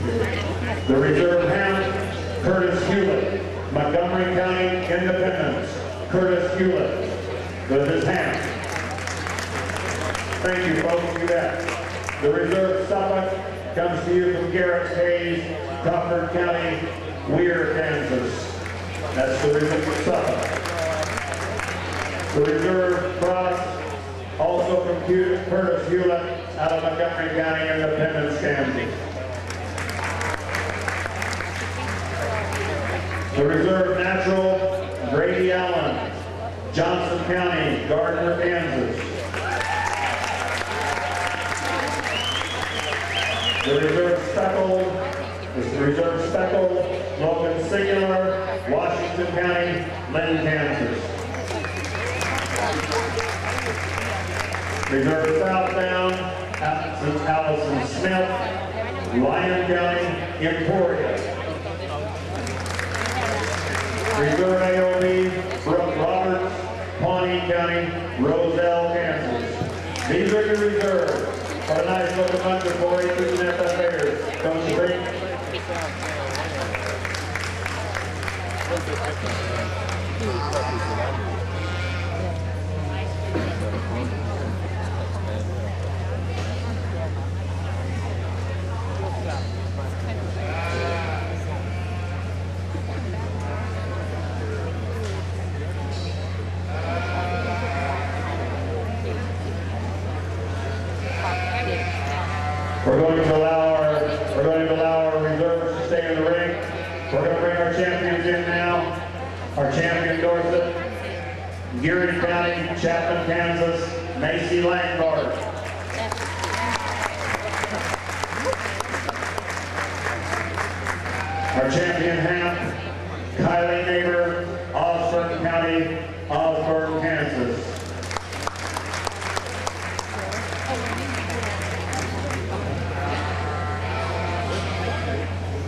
The reserve hand, Curtis Hewlett, Montgomery County Independence. Curtis Hewlett with his hand. Thank you, folks. You bet. The reserve Suffolk comes to you from Garrett Hayes, Crawford County, Weir, Kansas. That's the reserve Suffolk. The reserve cross, also from Curtis Hewlett, out of Montgomery County, Independence, Kansas. The reserve natural, Grady Allen, Johnson County, Gardner, Kansas. The reserve speckled, Logan Singular, Washington County, Lynn, Kansas. Reserve southbound, Allison Smith, Lyon County, Emporia. Reserve AOB, Brooke Roberts, Pawnee County, Roselle, Kansas. These are your reserves. What a nice looking bunch of 4-Hers and FFAers, don't you think? We're going to allow our reserves to stay in the ring. We're going to bring our champions in now. Our champion Dorset, Geary County, Chapman, Kansas, Macy Langford. Our champion Hamp, Kylie Neighbor, Osborne County, Osborne, Kansas.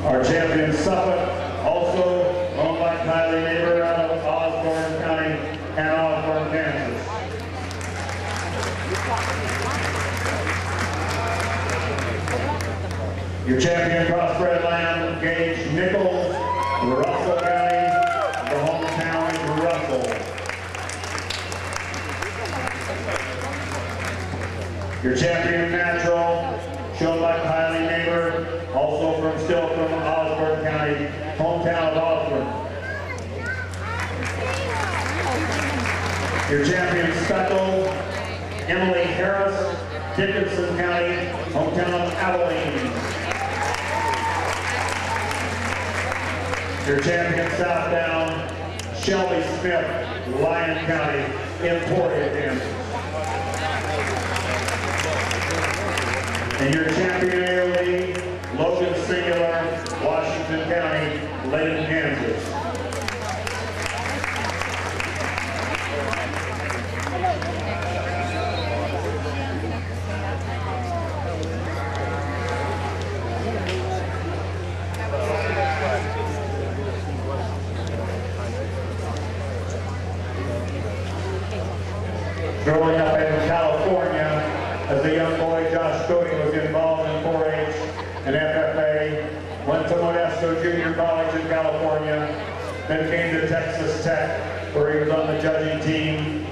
Our champion Suffolk, also owned by Kylie Neighbor, out of Osborne County and Osborne, Kansas. Your champion crossbred lamb, Gage Nichols, Russell County, the hometown is Russell. Your champion natural, shown by Kylie Neighbor, also still from Osborne County, hometown of Osborne. Your champion speckled, Emily Harris, Dickinson County, hometown of Abilene. Your champion southbound, Shelby Smith, Lyon County, Emporia, Kansas. And your champion AOB, Logan Singular, Washington County, Leyden, Kansas. Growing up in California, as a young boy, Josh Cody was involved in 4-H and FFA, went to Modesto Junior College in California, then came to Texas Tech, where he was on the judging team.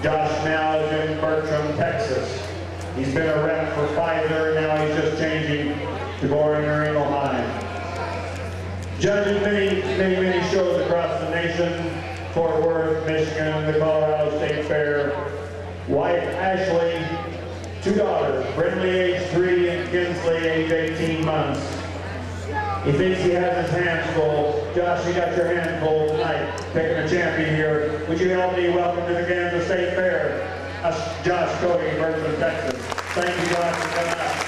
Josh now is in Bertram, Texas. He's been a rep for Pfizer, now he's just changing to Boehringer Ingelheim. Judging many shows across the nation, Fort Worth, Michigan, the Colorado State Fair. Wife Ashley, 2 daughters, Brindley age 3 and Kinsley age 18 months. He thinks he has his hands full. Josh, you got your hands full tonight, picking a champion here. Would you help me welcome to the Kansas State Fair, Josh Cody, Bertram, Texas. Thank you, Josh, for coming out.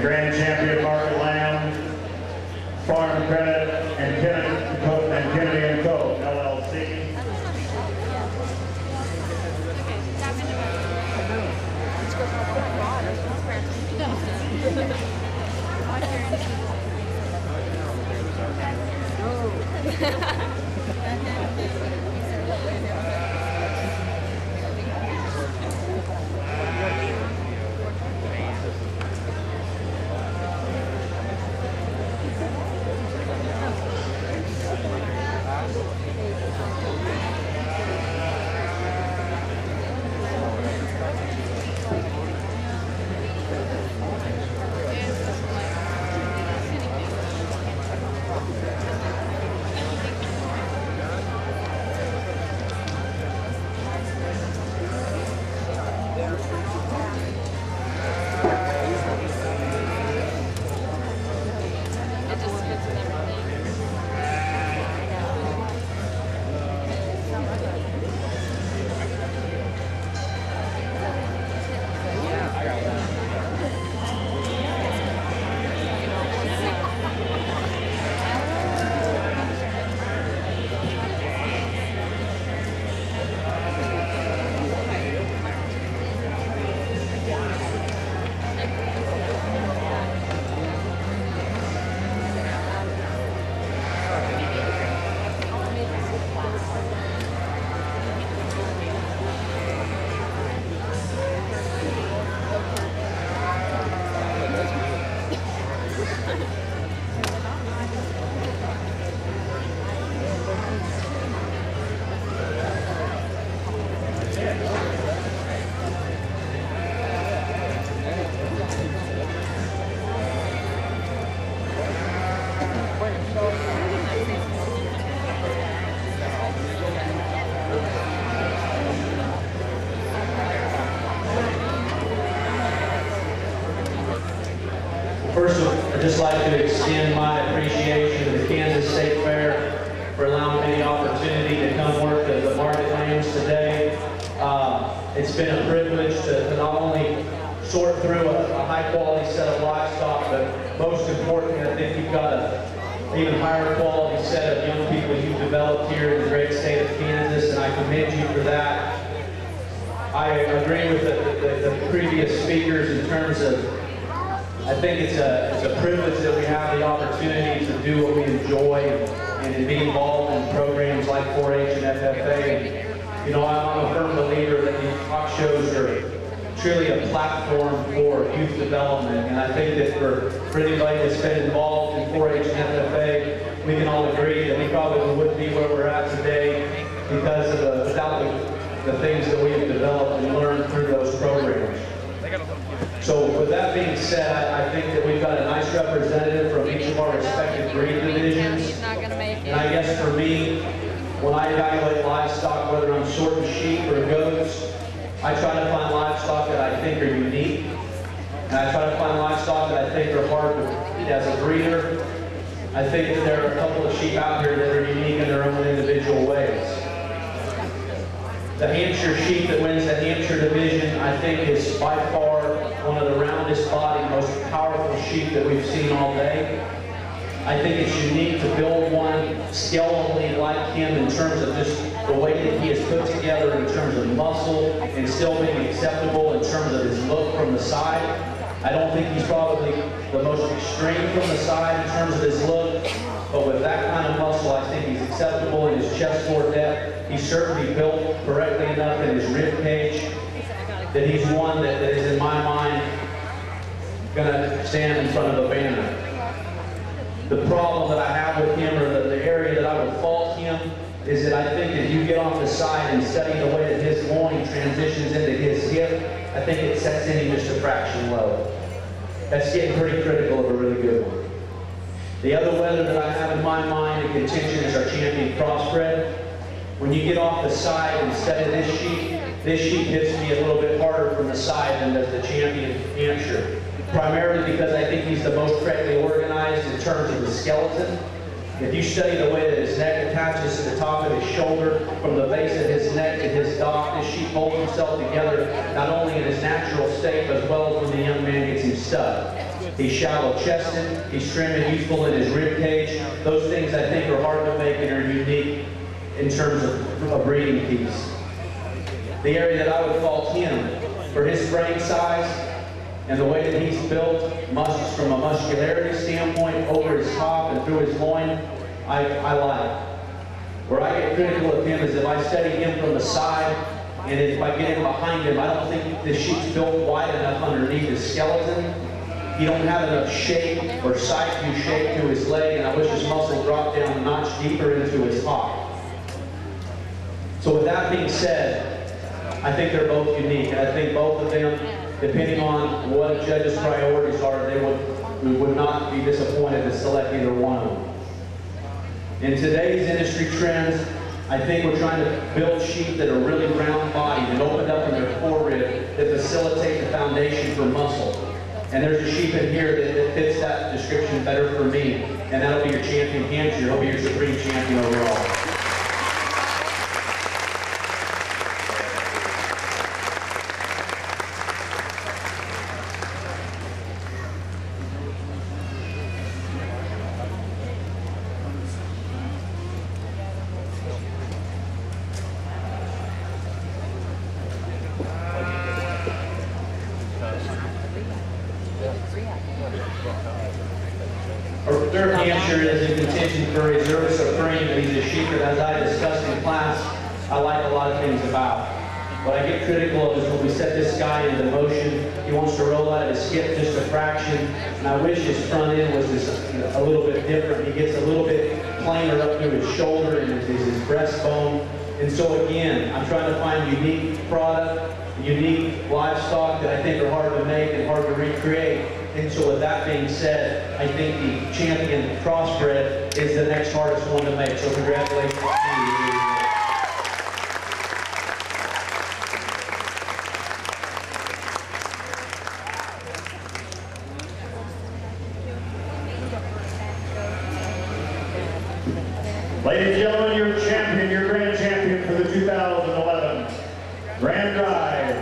grand champion Market Lamb, Farm Credit, and Kennedy & Co. LLC. First, I'd just like to extend my appreciation to the Kansas State Fair for allowing me the opportunity to come work at the Market Lambs today. It's been a privilege to not only sort through a high-quality set of livestock, but most importantly, I think you've got an even higher quality set of young people you've developed here in the great state of Kansas, and I commend you for that. I agree with the previous speakers in terms of I think it's a privilege that we have the opportunity to do what we enjoy and to be involved in programs like 4-H and FFA. And, you know, I'm a firm believer that these talk shows are truly a platform for youth development. And I think that for anybody that's been involved in 4-H and FFA, we can all agree that we probably wouldn't be where we're at today because of without the things that we've developed and learned through those programs. So with that being said, I think that we've got a nice representative from each of our respective breed divisions. And I guess for me, when I evaluate livestock, whether I'm sorting sheep or goats, I try to find livestock that I think are unique. And I try to find livestock that I think are hard to feed as a breeder. I think that there are a couple of sheep out here that are unique in their own individual ways. The Hampshire sheep that wins the Hampshire division, I think, is by far one of the roundest bodied, most powerful sheep that we've seen all day. I think it's unique to build one skeletally like him in terms of just the way that he is put together in terms of muscle and still being acceptable in terms of his look from the side. I don't think he's probably the most extreme from the side in terms of his look, but with that kind of muscle, I think he's acceptable in his chest floor depth. He's certainly built correctly enough in his rib cage that he's one that is, in my mind, going to stand in front of a banner. The problem that I have with him, or the area that I would fault him, is that I think if you get off the side and study the way that his loin transitions into his hip, I think it sets in him just a fraction low. That's getting pretty critical of a really good one. The other wether that I have in my mind in contention is our champion crossbred. When you get off the side and study this sheep hits me a little bit harder from the side than does the champion Hampshire. Primarily because I think he's the most correctly organized in terms of the skeleton. If you study the way that his neck attaches to the top of his shoulder, from the base of his neck to his dock, this sheep holds himself together not only in his natural state, but as well as when the young man gets him stuck. He's shallow chested, he's trim and youthful in his rib cage. Those things I think are hard to make and are unique in terms of a breeding piece. The area that I would fault him for his frame size and the way that he's built, from a muscularity standpoint, over his top and through his loin, I like. Where I get critical of him is if I study him from the side, and if I get in behind him, I don't think the sheep's built wide enough underneath his skeleton. He don't have enough shape or side view shape to his leg, and I wish his muscle dropped down a notch deeper into his hop. So with that being said, I think they're both unique, and I think both of them, depending on what a judge's priorities are, we would not be disappointed to select either one of them. In today's industry trends, I think we're trying to build sheep that are really round-bodied and opened up in their forehead that facilitate the foundation for muscle. And there's a sheep in here that fits that description better for me, and that'll be your champion Hampshire. He'll be your supreme champion overall. Our third Hampshire is in contention for Reserve Supreme, and he's a sheep that, as I discussed in class, I like a lot of things about. What I get critical of is when we set this guy into motion, he wants to roll out of his hip just a fraction, and I wish his front end was just a little bit different. He gets a little bit plainer up through his shoulder and his breastbone. And so again, I'm trying to find unique product, unique livestock that I think are hard to make and hard to recreate. And so with that being said, I think the champion crossbred is the next hardest one to make. So congratulations to you. Ladies and gentlemen, your champion, your grand champion for the 2011 Grand Drive,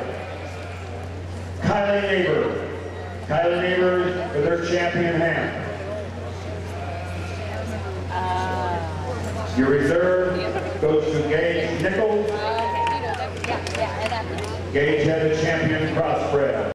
Kylie Neighbor. Kylie Neighbor for their champion ham. Your reserve goes to Gage Nichols. Gage had a champion crossbred.